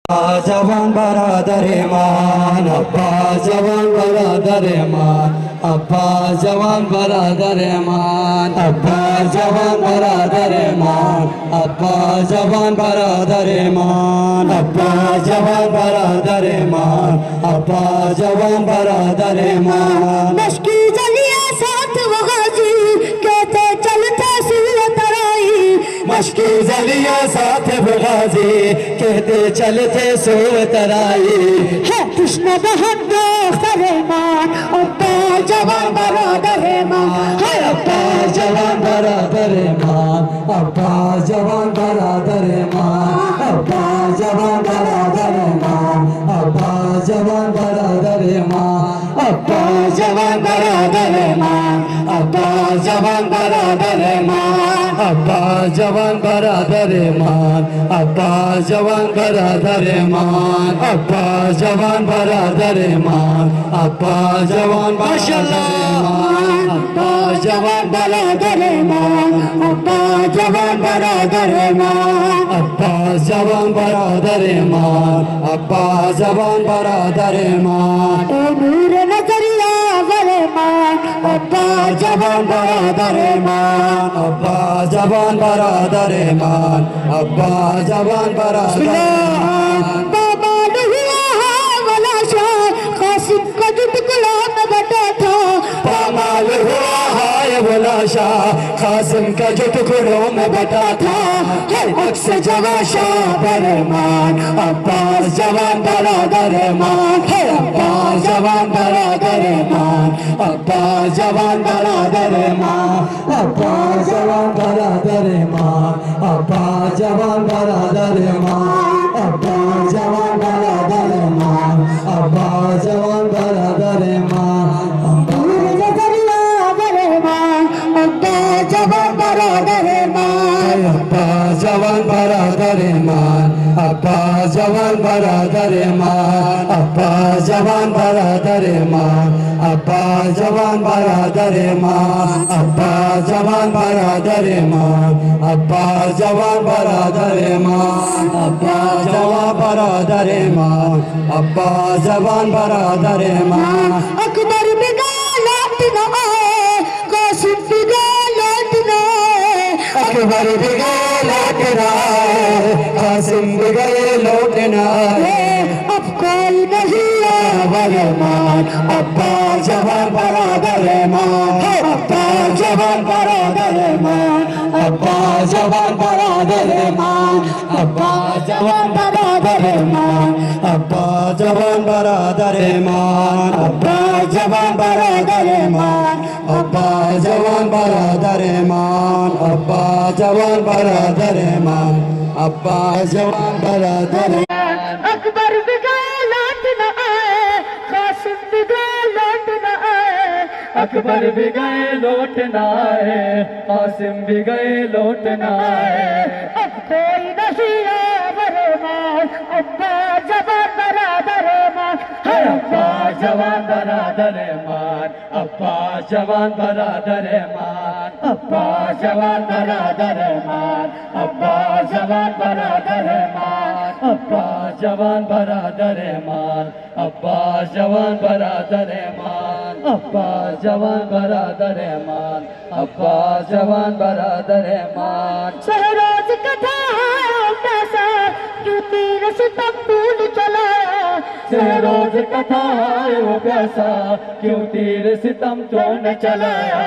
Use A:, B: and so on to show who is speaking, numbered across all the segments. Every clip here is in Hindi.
A: जवान बरादरे मान अब्बा जवान बरादरे मान अब्बा जवान बरादरे मान अब्बा जवान बरादरे मान अब्बा जवान बरादरे मान अब्बा जवान बरादरे मान अब्बा जवान बरादरे मान
B: मशकी जलिया साथ वो गाजी कहते चलते सुन तराई
A: मशकी जलिया साथ बगाजी कहते चलते सो तराई
B: है कृष्ण बहन मान अब्बा जवान बरादरे मान
A: है अब्बा जवान बरादरे मान अब्बा जवान बरादरे मान अब्बा जवान बरादरे मान अब्बा जवान बरादरे मान अब्बा जवान बरादरे मान अब्बा जवान बरादरे मान अब्बा जवान बरादरे मान अब्बा जवान बरादरे मान अब्बा जवान बरादरे मान अब्बा जवान बरादरे मान अब्बा जवान बरादरे मान अब्बा जवान बरादरे मान अब्बा जवान बरादरे मान अब्बा जवान बरादरे मान
B: ओ नूर नजरिया वाले मान अब्बा
A: जवान बरादरे मान अब्बा जवान बरादरे मान अब्बा जवान बरादरे मान
B: बाबा हुआ वाला शाह कासिम का जो टुकड़ा में बटा था
A: पामाल हुआ है वाला शाह कासिम का जो टुकड़ों में बटा था अक्स जवान शाह बरमान अब्बा जवान बरादरे मान अब्बा जवान बरादरे मान अब्बा जवान बरादरे मान अब्बा जवान बरादरे मान अब्बा जवान बरादरे मान अब्बा जवान बरादरे मान अब्बा जवान बरादरे मान
B: नूर नजरिया वाले मान अब्बा जवान बरादरे मान
A: अब्बा जवान बरादरे मान अब्बा जवान बरादरे मान अब्बा जवान बरादरे मान अब्बा जवान बरादरे मान अब्बा जवान बरादरे मान अब्बा जवान बरादरे मान अब्बा जवान बरादरे मान अब्बा जवान बरादरे मान
B: अकबर बिगा लौट न आए कासिम बिगा लौट न आए
A: अकबर भी गए लौट ना आए कासिम भी गए लौट ना आए
B: अब कोई नहीं
A: बरमान अब्बा जवान बरादरे मान अब्बा जवान बरादरे मान अब्बा जवान बरादरे मान अब्बा जवान बरादरे मान अब्बा जवान बरादरे मान अब्बा जवान बरादरे मान अब्बा जवान बरादरे मान अब्बा जवान बरादरे मान अब्बा जवान बरादरे
B: अकबर बिगा लौट न आए कासिम बिगा लौट न आए
C: अकबर भी गए लौट न आए कासिम भी गए लौट न आए
B: अब कोई नहीं बरमान अब्बा जवान बरादरे मान
C: अब्बा जवान बरादरे मान अब्बा जवान बरादरे मान अब्बा जवान बरादरे मान अब्बा जवान बरादरे मान अब्बा जवान बरादरे मान अब्बा जवान बरादरे मान अब्बा जवान बरादरे मान अब्बा जवान बरादरे मान
B: शहरोज कथा पैसा क्यों तीर सितम तूने चलाया
C: रोज कथा है वो प्यासा क्यों तीर सितम चोन चलाया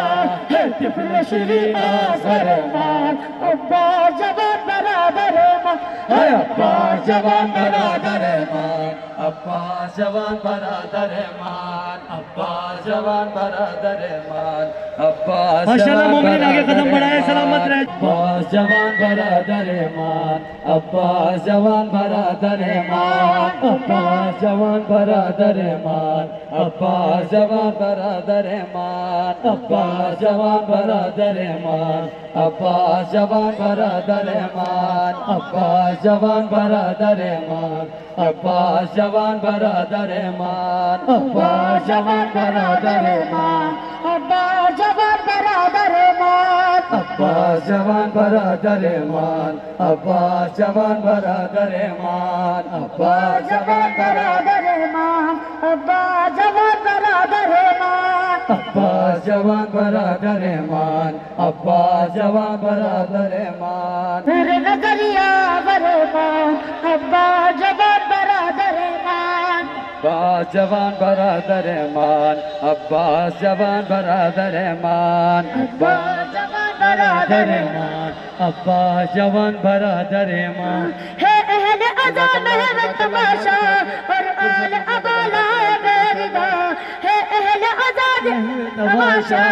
C: है तिफल शरीना सरमान
B: अब्बा जवान बरादरे मान
C: है अब्बा जवान बरादरे मान अब्बा जवान बरादरे मान अब्बा जवान बरादरे मान अब्बा
D: माशाल्लाह मोमिन आगे कदम बढ़ाए सलामत रहे
C: अब्बा जवान बरादरे मान अब्बा जवान बरादरे मान अब्बा जवान बरादरे मान अब्बा जवान बरादरे मान अब्बा जवान बरादरे मान अब्बा जवान बरादरे मान अब्बा जवान बरादरे मान अब्बा जवान बरादरे मान अब्बा जवान बरादरे मान
B: अब्बा जवान बरादरे बरादर मान
C: अब्बास जवान बरादर मान अब्बास जवान बरादर मान अब्बास जवान
B: बरादर मान अब्बास जवान बरादर मान
C: अब्बास जवान बरादर मान अब्बास जवान बरादर मान
B: तेरे नजरिया बरे मान अब्बास जवान बरादर मान
C: अब्बास जवान बरादर मान अब्बास जवान बरादर मान
B: अब्बास जवान बरादर
C: मान अब्बास जवान बरादर मान
B: है अहले अज़ा में तमाशा और आल अबाला बेरिदा है अहले अज़ा में तमाशा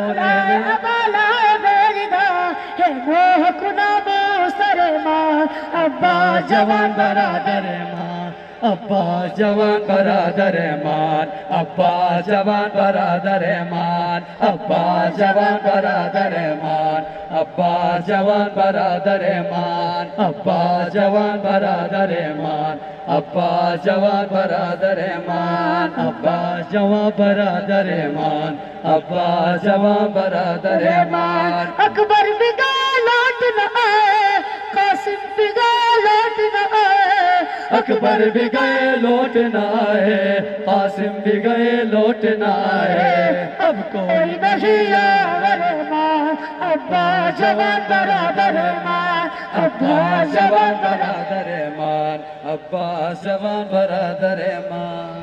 B: और आल अबाला बेरिदा है मोह कुना मोसर मान अब्बास
C: जवान बरादर मान अब्बास जवान बरादर मान अब्बास जवान बरादर मान अब्बास जवान बरादर मान अब्बास जवान बरादर मान अब्बास जवान बरादर मान अब्बास जवान बरादर मान अब्बास जवान बरादर मान अब्बास जवान बरादर मान
B: अकबर बिगा लौट न आए कासिम बिगा लौट न आए
C: अकबर भी गए लौट न आए कासिम भी गए लौट न आए अब कोई नहीं
B: यावर मान अब्बास जवान बरादर मान
C: अब्बास जवान बरादर मान अब्बास जवान बरादर मान।